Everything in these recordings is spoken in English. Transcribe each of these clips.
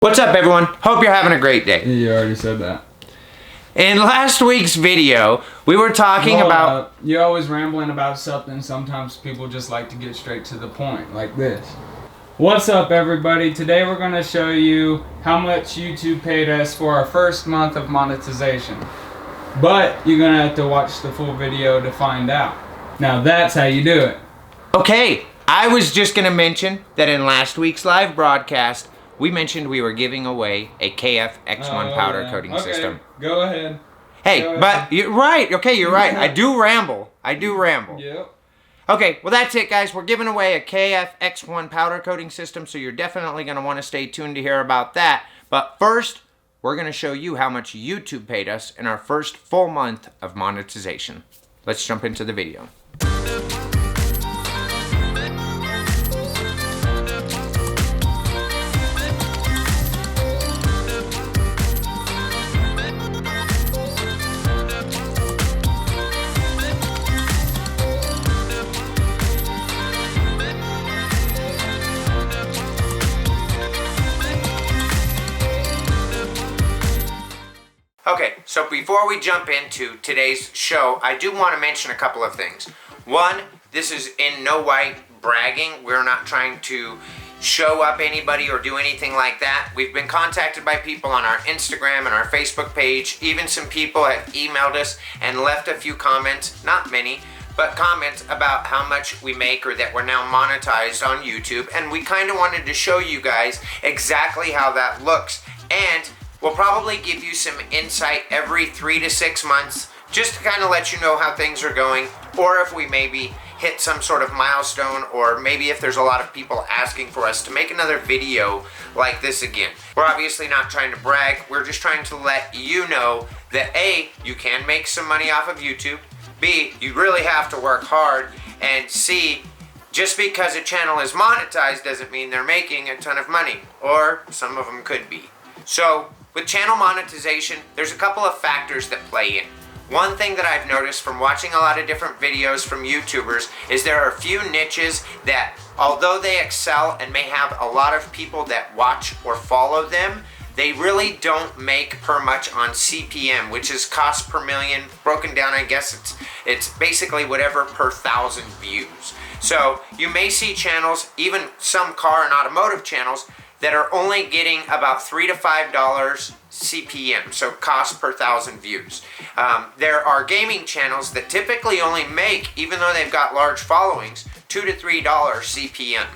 What's up, everyone? Hope you're having a great day. You already said that. In last week's video, we were talking about... You're always rambling about something. Sometimes people just like to get straight to the point, like this. What's up, everybody? Today we're going to show you how much YouTube paid us for our first month of monetization. But you're going to have to watch the full video to find out. Now that's how you do it. Okay, I was just going to mention that in last week's live broadcast, we mentioned we were giving away a KF X1 powder coating system. Go ahead. Hey, but you're right. Okay, you're right. I do ramble. Yep. Okay, well that's it, guys. We're giving away a KF X1 powder coating system, so you're definitely going to want to stay tuned to hear about that. But first, we're going to show you how much YouTube paid us in our first full month of monetization. Let's jump into the video. Okay, so before we jump into today's show, I do want to mention a couple of things. One, this is in no way bragging. We're not trying to show up anybody or do anything like that. We've been contacted by people on our Instagram and our Facebook page. Even some people have emailed us and left a few comments, not many, but comments about how much we make or that we're now monetized on YouTube. And we kind of wanted to show you guys exactly how that looks. And we'll probably give you some insight every 3 to 6 months just to kind of let you know how things are going, or if we maybe hit some sort of milestone, or maybe if there's a lot of people asking for us to make another video like this again. We're obviously not trying to brag. We're just trying to let you know that A, you can make some money off of YouTube, B, you really have to work hard, and C, just because a channel is monetized doesn't mean they're making a ton of money, or some of them could be. So, with channel monetization, there's a couple of factors that play in. One thing that I've noticed from watching a lot of different videos from YouTubers is there are a few niches that, although they excel and may have a lot of people that watch or follow them, they really don't make per much on CPM, which is cost per million. Broken down, I guess it's basically whatever per 1,000 views. So you may see channels, even some car and automotive channels, that are only getting about $3 to $5 CPM, so cost per 1,000 views. There are gaming channels that typically only make, even though they've got large followings, $2 to $3 CPM.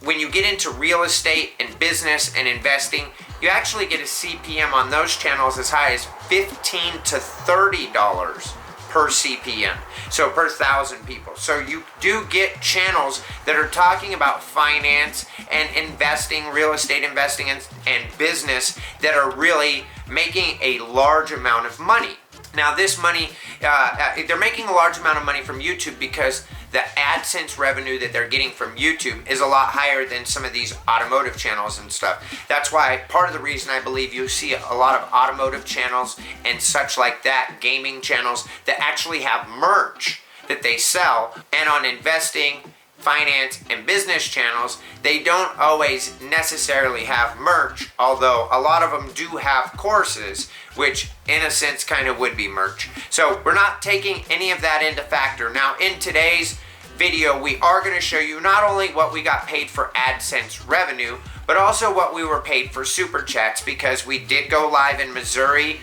When you get into real estate and business and investing, you actually get a CPM on those channels as high as $15 to $30 per CPM, so per 1,000 people. So you do get channels that are talking about finance and investing, real estate investing and business that are really making a large amount of money. Now this money, they're making a large amount of money from YouTube because the AdSense revenue that they're getting from YouTube is a lot higher than some of these automotive channels and stuff. That's why part of the reason I believe you see a lot of automotive channels and such like that, gaming channels that actually have merch that they sell, and on investing, finance, and business channels, they don't always necessarily have merch, although a lot of them do have courses, which in a sense kind of would be merch. So we're not taking any of that into factor. Now in today's video, we are going to show you not only what we got paid for AdSense revenue, but also what we were paid for Super Chats, because we did go live in Missouri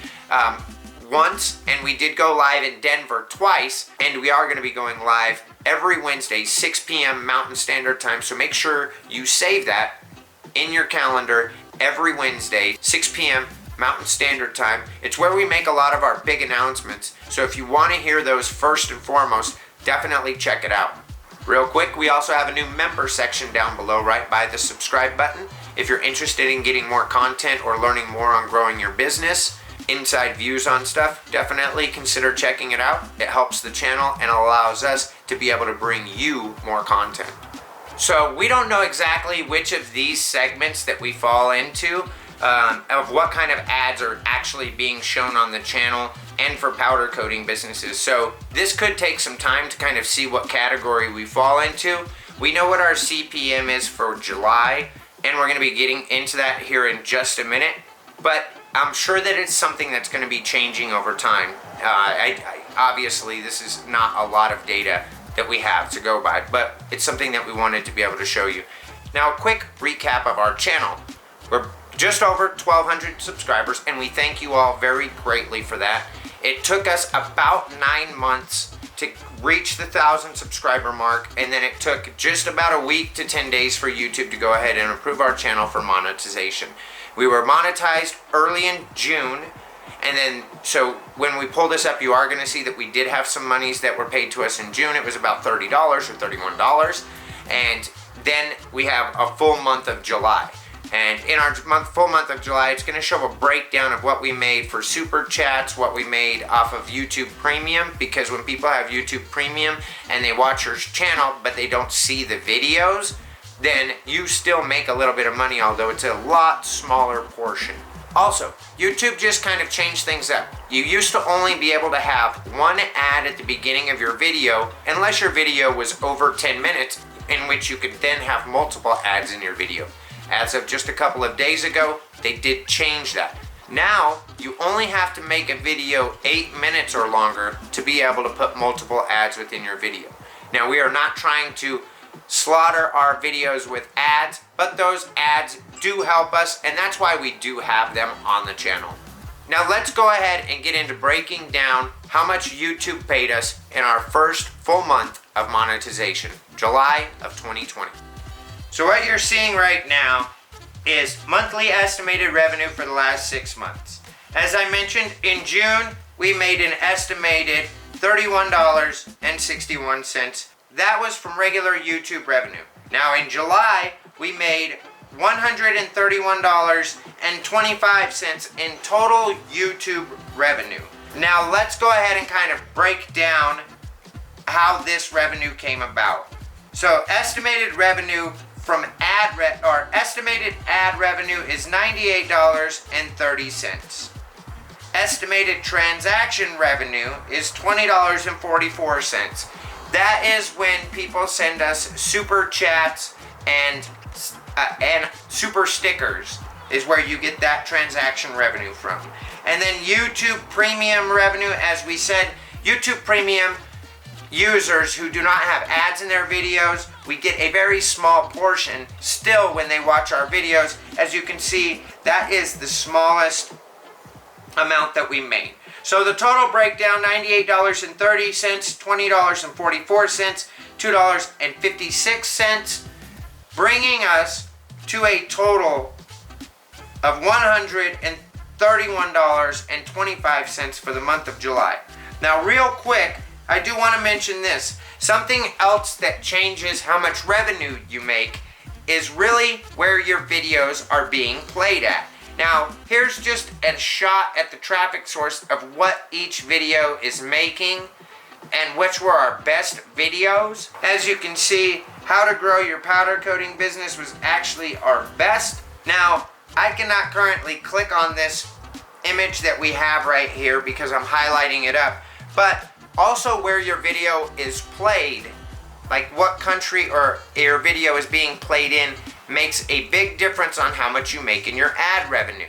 once, and we did go live in Denver twice, and we are going to be going live every Wednesday, 6 p.m. Mountain Standard Time, so make sure you save that in your calendar every Wednesday, 6 p.m. Mountain Standard Time. It's where we make a lot of our big announcements, so if you want to hear those first and foremost, definitely check it out. Real quick, we also have a new member section down below right by the subscribe button. If you're interested in getting more content or learning more on growing your business, inside views on stuff, definitely consider checking it out. It helps the channel and allows us to be able to bring you more content. So we don't know exactly which of these segments that we fall into, of what kind of ads are actually being shown on the channel and for powder coating businesses. So this could take some time to kind of see what category we fall into. We know what our CPM is for July. and we're going to be getting into that here in just a minute. But I'm sure that it's something that's going to be changing over time. Obviously, this is not a lot of data that we have to go by, but it's something that we wanted to be able to show you. Now, a quick recap of our channel. We're just over 1,200 subscribers, and we thank you all very greatly for that. It took us about 9 months to reach the 1,000 subscriber mark, and then it took just about a week to 10 days for YouTube to go ahead and approve our channel for monetization. We were monetized early in June, and then so when we pull this up, you are going to see that we did have some monies that were paid to us in June. It was about $30 or $31, and then we have a full month of July. And in our full month of July, it's going to show a breakdown of what we made for Super Chats, what we made off of YouTube Premium, because when people have YouTube Premium and they watch your channel but they don't see the videos, then you still make a little bit of money, although it's a lot smaller portion. Also, YouTube just kind of changed things up. You used to only be able to have one ad at the beginning of your video, unless your video was over 10 minutes, in which you could then have multiple ads in your video. As of just a couple of days ago, they did change that. Now, you only have to make a video 8 minutes or longer to be able to put multiple ads within your video. Now, we are not trying to slaughter our videos with ads, but those ads do help us, and that's why we do have them on the channel. Now, let's go ahead and get into breaking down how much YouTube paid us in our first full month of monetization, July of 2020. So what you're seeing right now is monthly estimated revenue for the last 6 months. As I mentioned, in June, we made an estimated $31.61. That was from regular YouTube revenue. Now in July, we made $131.25 in total YouTube revenue. Now let's go ahead and kind of break down how this revenue came about. So estimated revenue from estimated ad revenue is $98.30. Estimated transaction revenue is $20.44. That is when people send us super chats and super stickers is where you get that transaction revenue from. And then YouTube Premium revenue, as we said, YouTube Premium users who do not have ads in their videos, we get a very small portion still when they watch our videos. As you can see, that is the smallest amount that we made. So the total breakdown, $98.30, $20.44, $2.56, bringing us to a total of $131.25 for the month of July. Now real quick, I do want to mention this. Something else that changes how much revenue you make is really where your videos are being played at. Now, here's just a shot at the traffic source of what each video is making and which were our best videos. As you can see, how to grow your powder coating business was actually our best. Now, I cannot currently click on this image that we have right here because I'm highlighting it up, but also where your video is played, like what country or your video is being played in, makes a big difference on how much you make in your ad revenue.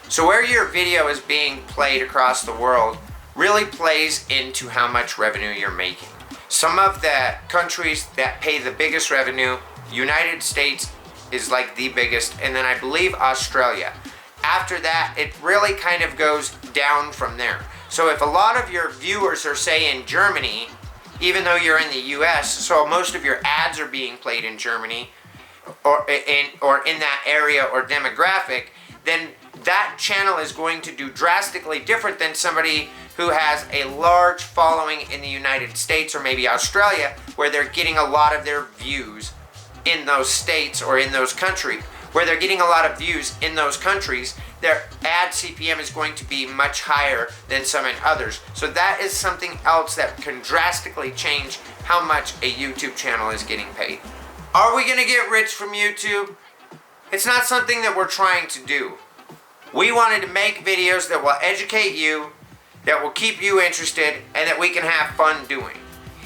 So where your video is being played across the world really plays into how much revenue you're making. Some of the countries that pay the biggest revenue, United States is like the biggest, and then I believe Australia. After that, it really kind of goes down from there. So if a lot of your viewers are, say, in Germany, even though you're in the US, so most of your ads are being played in Germany, or in that area or demographic, then that channel is going to do drastically different than somebody who has a large following in the United States or maybe Australia, where they're getting a lot of their views in those states or in those countries. Where they're getting a lot of views in those countries, their ad CPM is going to be much higher than some in others. So that is something else that can drastically change how much a YouTube channel is getting paid. Are we going to get rich from YouTube? It's not something that we're trying to do. We wanted to make videos that will educate you, that will keep you interested, and that we can have fun doing.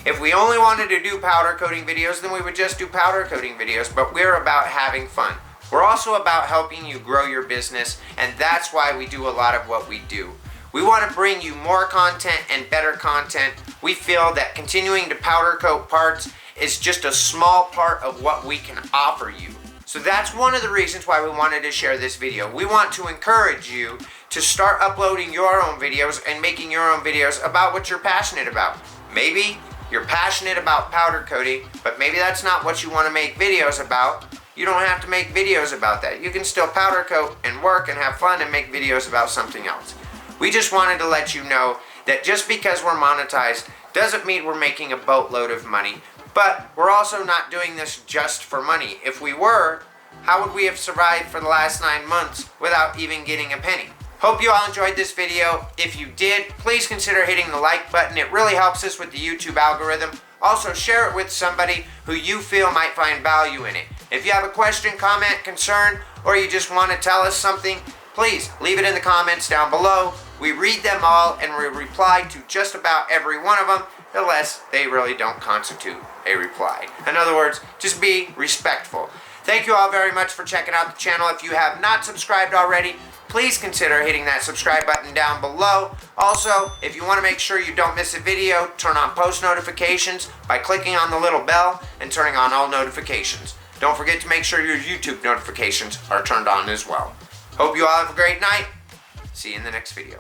If we only wanted to do powder coating videos, then we would just do powder coating videos, but we're about having fun. We're also about helping you grow your business, and that's why we do a lot of what we do. We want to bring you more content and better content. We feel that continuing to powder coat parts is just a small part of what we can offer you. So that's one of the reasons why we wanted to share this video. We want to encourage you to start uploading your own videos and making your own videos about what you're passionate about. Maybe you're passionate about powder coating, but maybe that's not what you want to make videos about. You don't have to make videos about that. You can still powder coat and work and have fun and make videos about something else. We just wanted to let you know that just because we're monetized doesn't mean we're making a boatload of money, but we're also not doing this just for money. If we were, how would we have survived for the last 9 months without even getting a penny? Hope you all enjoyed this video. If you did, please consider hitting the like button. It really helps us with the YouTube algorithm. Also, share it with somebody who you feel might find value in it. If you have a question, comment, concern, or you just want to tell us something, please leave it in the comments down below. We read them all and we reply to just about every one of them, unless they really don't constitute a reply. In other words, just be respectful. Thank you all very much for checking out the channel. If you have not subscribed already, please consider hitting that subscribe button down below. Also, if you want to make sure you don't miss a video, turn on post notifications by clicking on the little bell and turning on all notifications. Don't forget to make sure your YouTube notifications are turned on as well. Hope you all have a great night. See you in the next video.